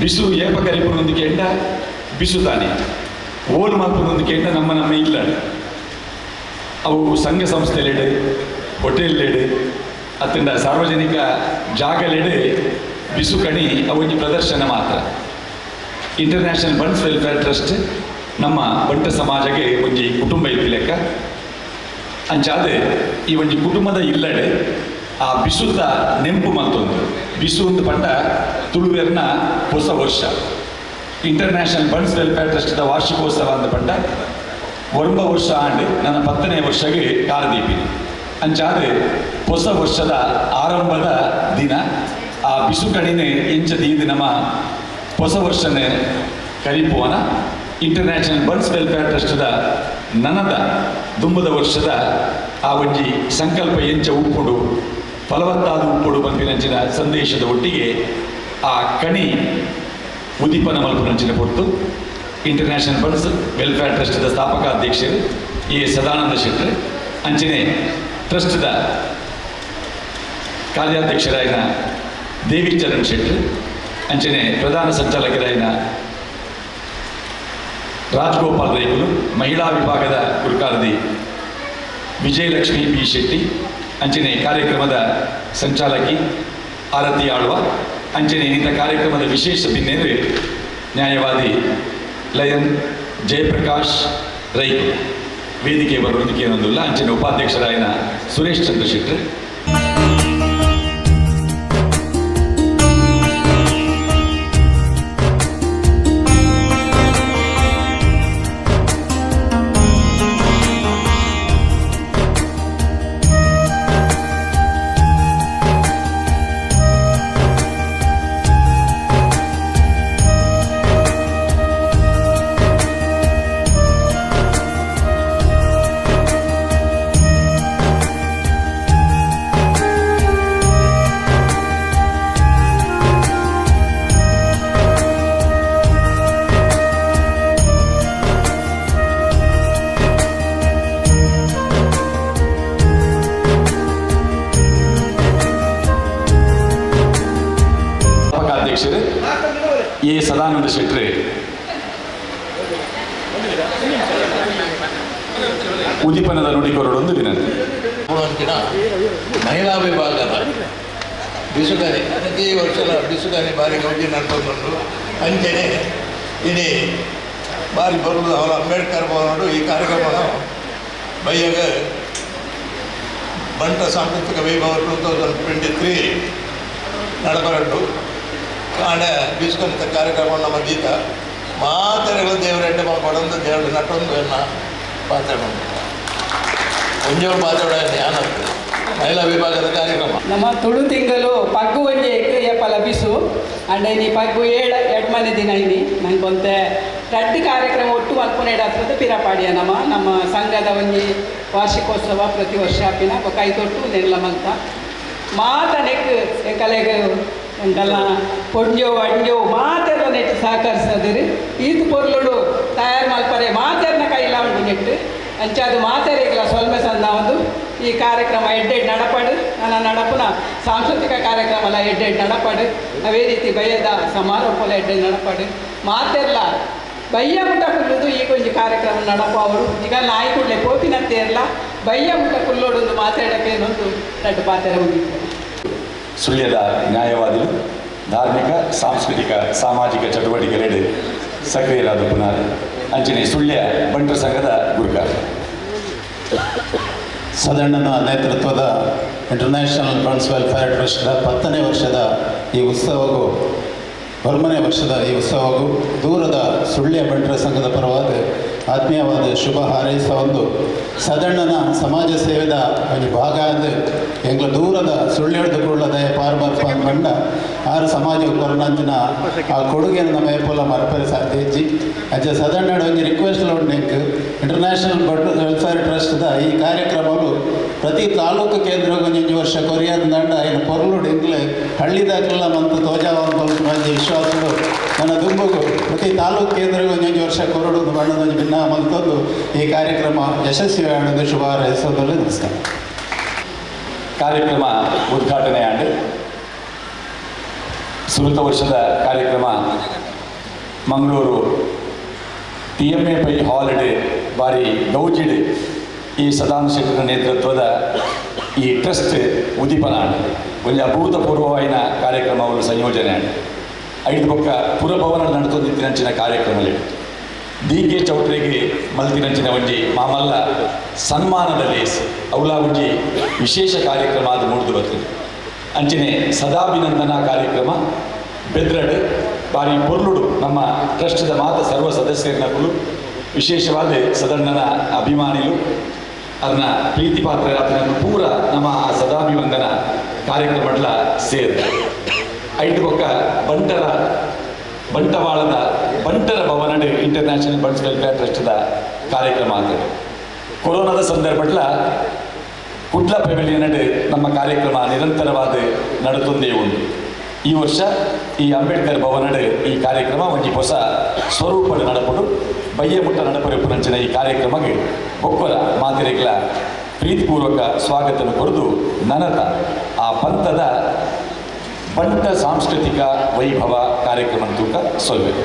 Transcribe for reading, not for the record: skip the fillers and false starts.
ಬಿಸು ಏಪ ಕರಿಪುರೊಂದು ಕೆಂಡ ಬಿಸು ತಾನೆ ಓಲ್ ಮಾಲ್ಪುರೊಂದು ಕೆಂಡ ನಮ್ಮ ಇಲ್ಲ ಅವು ಸಂಘ ಸಂಸ್ಥೆಲೆಡೆ ಹೋಟೆಲ್ಲೆಡೆ ಅತ್ತಂಡ ಸಾರ್ವಜನಿಕ ಜಾಗಲೆಡೆ ಬಿಸು ಕಣಿ ಅವೊಂದು ಪ್ರದರ್ಶನ ಮಾತ್ರ. ಇಂಟರ್ನ್ಯಾಷನಲ್ ಬಂಟ್ಸ್ ವೆಲ್ಫೇರ್ ಟ್ರಸ್ಟ್ ನಮ್ಮ ಬಂಟ ಸಮಾಜಕ್ಕೆ ಒಂಜಿ ಕುಟುಂಬ ಇತ್ತು ಲೆಕ್ಕ ಅಂಚಾದ ಈ ಒಂಜಿ ಕುಟುಂಬದ ಇಲ್ಲಡೆ ಆ ಬಿಸುದ ನೆಂಪು ಮತ್ತೊಂದು ಬಿಸು ಒಂದು ಪಂಡ ತುಳುವೆರ್ನ ಹೊಸ ವರ್ಷ. ಇಂಟರ್ನ್ಯಾಷನಲ್ ಬಂಟ್ಸ್ ವೆಲ್ಫೇರ್ ಟ್ರಸ್ಟ್ದ ವಾರ್ಷಿಕೋತ್ಸವ ಅಂದ ಪಂಡ ಒಂಬ ವರ್ಷ ಆಂಡ್ ನನ್ನ 10ನೇ ವರ್ಷಕ್ಕೆ ಕಾರದೀಪಿನಿ ಅಂಚಾದ ಹೊಸ ವರ್ಷದ ಆರಂಭದ ದಿನ ಆ ಬಿಸು ಕಣಿನೆ ಎಂಚದ ಇದು ನಮ್ಮ ಹೊಸ ವರ್ಷನೇ ಕರಿಪುವನ ಇಂಟರ್ನ್ಯಾಷನಲ್ ಬಂಟ್ಸ್ ವೆಲ್ಫೇರ್ ಟ್ರಸ್ಟ್ದ ನನದ ದುಂಬದ ವರ್ಷದ ಆ ಒಂಜಿ ಸಂಕಲ್ಪ ಎಂಚ ಉಪ್ಪುಡು ಫಲವತ್ತಾದ ಉಪ್ಪುಡು ಪಂಪಿನಂಚಿನ ಸಂದೇಶದ ಒಟ್ಟಿಗೆ ಆ ಕಣಿ ಉದೀಪನ ಮಲ್ಪನಂಚಿನ ಹೊರತು ಇಂಟರ್ನ್ಯಾಷನಲ್ ಬಂಟ್ಸ್ ವೆಲ್ಫೇರ್ ಟ್ರಸ್ಟ್ದ ಸ್ಥಾಪಕ ಅಧ್ಯಕ್ಷರು ಎ ಸದಾನಂದ ಶೆಟ್ಟರು ಅಂಚನೆ ಟ್ರಸ್ಟ್ದ ಕಾರ್ಯಾಧ್ಯಕ್ಷರಾಯಿನ ದೇವಿಚರಣ್ ಶೆಟ್ಟರು ಅಂಚನೆ ಪ್ರಧಾನ ಸಂಚಾಲಕರಾಯಿನ ರಾಜಗೋಪಾಲ್ ರೈಕುಲು ಮಹಿಳಾ ವಿಭಾಗದ ಗುರುಕಾರದಿ ವಿಜಯಲಕ್ಷ್ಮಿ ಬಿ ಶೆಟ್ಟಿ ಅಂಚನೆ ಕಾರ್ಯಕ್ರಮದ ಸಂಚಾಲಕಿ ಆರತಿ ಆಳ್ವ ಅಂಚನೆ ಇಂಥ ಕಾರ್ಯಕ್ರಮದ ವಿಶೇಷ ಭಿನ್ನೇರು ನ್ಯಾಯವಾದಿ ಲಯನ್ ಜಯಪ್ರಕಾಶ್ ರೈಕುಲು ವೇದಿಕೆ ಬರುವುದಕ್ಕೆ ಏನೊಂದಿಲ್ಲ ಅಂಚನೆ ಉಪಾಧ್ಯಕ್ಷರಾಯಿನ ಸುರೇಶ್ ಚಂದ್ರ ಶೆಟ್ಟರು ಎ ಸದಾನಂದ ಶೆಟ್ಟರೆ ಉದೀಪನದ ನುಡಿಕೊರಡೊಂದು ವಿನಂತಿ. ಮಹಿಳಾ ವಿಭಾಗದ ಬಿಸುಗನಿ ಪ್ರತಿ ವರ್ಷದ ಬಿಸುಗನಿ ಬಾರಿ ಗೌಜಿ ನಡ್ಕೊಂಡು ಅಂಚನೆ ಇಡೀ ಬಾರಿ ಬರುವುದು ಅವರ ಅಂಬೇಡ್ಕರ್ ಭವನರು ಈ ಕಾರ್ಯಕ್ರಮವನ್ನು ಬಯ್ಯಾಗ ಬಂಟ ಸಾಂಸ್ಕೃತಿಕ ವೈಭವ 2023 ನಡಬರಟ್ಟು ಕಾಣ ಬಿಸುಕಂತ ಕಾರ್ಯಕ್ರಮ ನಮ್ಮ ಗೀತ ಮಾತೆರೆಗಳು ದೇವರೆಡ್ಡೆ ಕೊಡೊಂದು ದೇವರು ನಟೊಂದು ಎನ್ನ ಪಾತ್ರ ಒಂಜೋ ಮಾತಾಡ ಧ್ಯಾನ ಮಹಿಳಾ ವಿಭಾಗದ ಕಾರ್ಯಕ್ರಮ ನಮ್ಮ ತುಳು ತಿಂಗಳು ಪಗ್ಗು ಒಂಜಿ ಏಪ ಲಭಿಸು ಅಂಡ ನೀ ಪಗ್ಗು ಎರಡು ಮನೆ ದಿನ ಇನಿ ನಂಗೊಂತೆ ರಡ್ಡು ಕಾರ್ಯಕ್ರಮ ಒಟ್ಟು ಮಲ್ಪುನೇಡಾತ್ರದ ಪಿರಪಾಡಿಯ ನಮ್ಮ ಸಂಘದ ಒಂಜಿ ವಾರ್ಷಿಕೋತ್ಸವ ಪ್ರತಿ ವರ್ಷ ಹಾಪಿನ ಕೈ ತೊಟ್ಟು ನೆಲ್ಲ ಮಂತ ಮಾತ ನೆಕ್ ಕಲೆಗೆ ಎಂಕಲ್ಲ ಪೊಂಜೋ ಅಂಜೋ ಮಾತೆಲ್ಲ ನೆಟ್ಟು ಸಹಕರಿಸಿದ್ರಿ ಈತು ಪೊರ್ಲುಡು ತಯಾರು ಮಲ್ಪರೆ ಮಾತೆರ್ನ ಕೈಲ ಉಂಟು ನೆಟ್ಟು ಅಂಚಾದು ಮಾತೆರೆಗಿಲ್ಲ ಸೊಲ್ಮೆ ಸಂದ ಒಂದು ಈ ಕಾರ್ಯಕ್ರಮ ಎಡ್ಡೆಡ್ ನಡಪಡು ನನ್ನ ನಡಪುನ ಸಾಂಸ್ಕೃತಿಕ ಕಾರ್ಯಕ್ರಮ ಎಡ್ಡೆಡ್ ನಡಪಡು ಅವೇ ರೀತಿ ಬಯ್ಯದ ಸಮಾರೋಪಲ ಎಡ್ಡೆಡ್ ನಡಪಡು ಮಾತೆರ್ಲ ಬಯ್ಯ ಮುಟ್ಟ ಕುಲ್ಲುದು ಈಗ ಒಂದು ಕಾರ್ಯಕ್ರಮ ನಡಪ ಅವರು ಈಗ ನಾಯಿ ಕೂಡಲೇ ಪೋಪಿನತ್ತೇರ್ಲ ಬಯ್ಯ ಮುಟ್ಟ ಕುಲ್ಲೋಡೊಂದು ಮಾತಾಡಕ್ಕೆ ಏನೊಂದು ದೊಡ್ಡ ಪಾತ್ರೆ ಹೋಗಿತ್ತು. ಸುಳ್ಯದ ನ್ಯಾಯವಾದಿಗಳು ಧಾರ್ಮಿಕ ಸಾಂಸ್ಕೃತಿಕ ಸಾಮಾಜಿಕ ಚಟುವಟಿಕೆಗಳೆಡೆ ಸಕ್ರಿಯರಾದ ಪುನಃ ಅಂಚನೆ ಸುಳ್ಯ ಬಂಟರ ಸಂಘದ ಗುರುಕಾರ ಸದಣ್ಣನ ನೇತೃತ್ವದ ಇಂಟರ್ನ್ಯಾಷನಲ್ ಬಂಟ್ಸ್ ವೆಲ್ಫೇರ್ ಟ್ರಸ್ಟ್ನ 10ನೇ ವರ್ಷದ ಈ ಉತ್ಸವಗೂ 11ನೇ ವರ್ಷದ ಈ ಉತ್ಸವಗೂ ದೂರದ ಸುಳ್ಯ ಬಂಟರ ಸಂಘದ ಪರವಾದ ಆತ್ಮೀಯವಾದ ಶುಭ ಹಾರೈಸ ಒಂದು ಸದಣ್ಣನ ಸಮಾಜ ಸೇವೆದ ಒಂದು ಭಾಗ ಅಂದರೆ ಎಂಗ್ಲ ದೂರದ ಸುಳ್ಳೆಡ್ದುಕೊಳ್ಳದ ಪಾರ್ಬರ್ಪ ಬಂಡ ಆರು ಸಮಾಜ ಕೊರನಂಚಿನ ಆ ಕೊಡುಗೆಯನ್ನು ನಮ್ಮ ಏಪೋಲ ಮರಪರೆ ಸಾಧ್ಯಜಿ ಅಜ್ಜ ಸದಣ್ಣಡ ಒಂದು ರಿಕ್ವೆಸ್ಟ್ ಉಂಟು ಇಂಟರ್ನ್ಯಾಷನಲ್ ವೆಲ್ಫೇರ್ ಟ್ರಸ್ಟ್ದ ಈ ಕಾರ್ಯಕ್ರಮಗಳು ಪ್ರತಿ ತಾಲೂಕು ಕೇಂದ್ರಕ್ಕೆ ಒಂದು ವರ್ಷ ಕೊರಿಯರ್ ದಂಡ ಏನು ಪೊರ್ಲುಡು ಎಂಗ್ಲೆ ಹಳ್ಳಿದಾಗಲೆಲ್ಲ ಮತ್ತು ತೋಜಾವಂತ ವಿಶ್ವಾಸಗಳು ನನ್ನ ದುಂಬುಗು ಪ್ರತಿ ತಾಲೂಕು ಕೇಂದ್ರಕ್ಕೆ ಒಂದು ವರ್ಷ ಕೊರಡುದು ಬಣ್ಣದ ಭಿನ್ನ ಮಲ್ತದ್ದು ಈ ಕಾರ್ಯಕ್ರಮ ಯಶಸ್ವಿ ಆಡೋದು ಶುಭ ಹಾರೈಸೋದಲ್ಲಿ ನಮಸ್ಕಾರ. ಕಾರ್ಯಕ್ರಮ ಉದ್ಘಾಟನೆ ಆಂಡು ಸುರಿತ ವರ್ಷದ ಕಾರ್ಯಕ್ರಮ ಮಂಗಳೂರು TMA ಪೈ ಹಾಲಿಡೇ ಬಾರಿ ಗೌಜಿಡ್ ಈ ಸದಾನಂದ ಶೆಟ್ಟರ ನೇತೃತ್ವದ ಈ ಟ್ರಸ್ಟ್ ಉದೀಪನಾಡು ಒಂದು ಅಭೂತಪೂರ್ವವಾಯಿನ ಕಾರ್ಯಕ್ರಮ ಅವರು ಸಂಯೋಜನೆ ಆಡಿ ಐದು ಪಕ್ಕ ಪುರಭವನ ನಡೆತೊಂದಿತ್ತಿನಂಚಿನ ಕಾರ್ಯಕ್ರಮದಲ್ಲಿ DK ಚೌಟ್ರಿಗೆ ಮಲ್ತಿನಂಚಿನ ಒಂಜಿ ಮಾಮಲ್ಲ ಸನ್ಮಾನದ ಲೇಸ್ ಅವಲ ಒಂಜಿ ವಿಶೇಷ ಕಾರ್ಯಕ್ರಮ ಅದು ಮೂಡಿದು ಬರ್ತದೆ ಅಂಚನೆ ಸದಾಭಿನಂದನಾ ಕಾರ್ಯಕ್ರಮ ಬೆದ್ರಡ್ ಬಾರಿ ಪೊರ್ಲುಡು ನಮ್ಮ ಟ್ರಸ್ಟ್ದ ಮಾತ ಸರ್ವ ಸದಸ್ಯರನ್ನಗಳು ವಿಶೇಷವಾದ ಸದಣ್ಣನ ಅಭಿಮಾನಿಗಳು ಅದನ್ನ ಪ್ರೀತಿ ಪಾತ್ರರಾತನನ್ನು ಪೂರ ನಮ್ಮ ಆ ಸದಾಭಿವಂದನ ಕಾರ್ಯಕ್ರಮಡ್ಲ ಸೇರ್ ಐದು ಪಕ್ಕ ಬಂಟವಾಳದ ಬಂಟರ ಭವನಡ್ ಇಂಟರ್ನ್ಯಾಷನಲ್ ಬರ್ಡ್ಸ್ ವೆಲ್ಫೇರ್ ಟ್ರಸ್ಟ್ದ ಕಾರ್ಯಕ್ರಮ ಆಗ್ತದೆ ಕೊರೋನಾದ ಸಂದರ್ಭಡ್ಲ ಕುಡ್ಲ ಪೆವಿಲಿಯನ್ ನಮ್ಮ ಕಾರ್ಯಕ್ರಮ ನಿರಂತರವಾದ ನಡುತ್ತೊಂದೇ ಉಂಟು ಈ ವರ್ಷ ಈ ಅಂಬೇಡ್ಕರ್ ಭವನಡ್ ಈ ಕಾರ್ಯಕ್ರಮ ಒಂಜಿ ಹೊಸ ಸ್ವರೂಪದ ನಡಪಡು ಬಯ್ಯ ಮುಟ್ಟ ನಡಪರಪ್ಪುನಂಚಿನ ಈ ಕಾರ್ಯಕ್ರಮಕ್ಕೆ ಒಬ್ಬರ ಮಾತಿರೆಗಳ ಪ್ರೀತಿಪೂರ್ವಕ ಸ್ವಾಗತವನ್ನು ಕೊಡದು ನನತ ಆ ಪಂಥದ ಬಂಟ ಸಾಂಸ್ಕೃತಿಕ ವೈಭವ ಕಾರ್ಯಕ್ರಮ ತೂಕ ಸೊಲ್ಬೇಕು.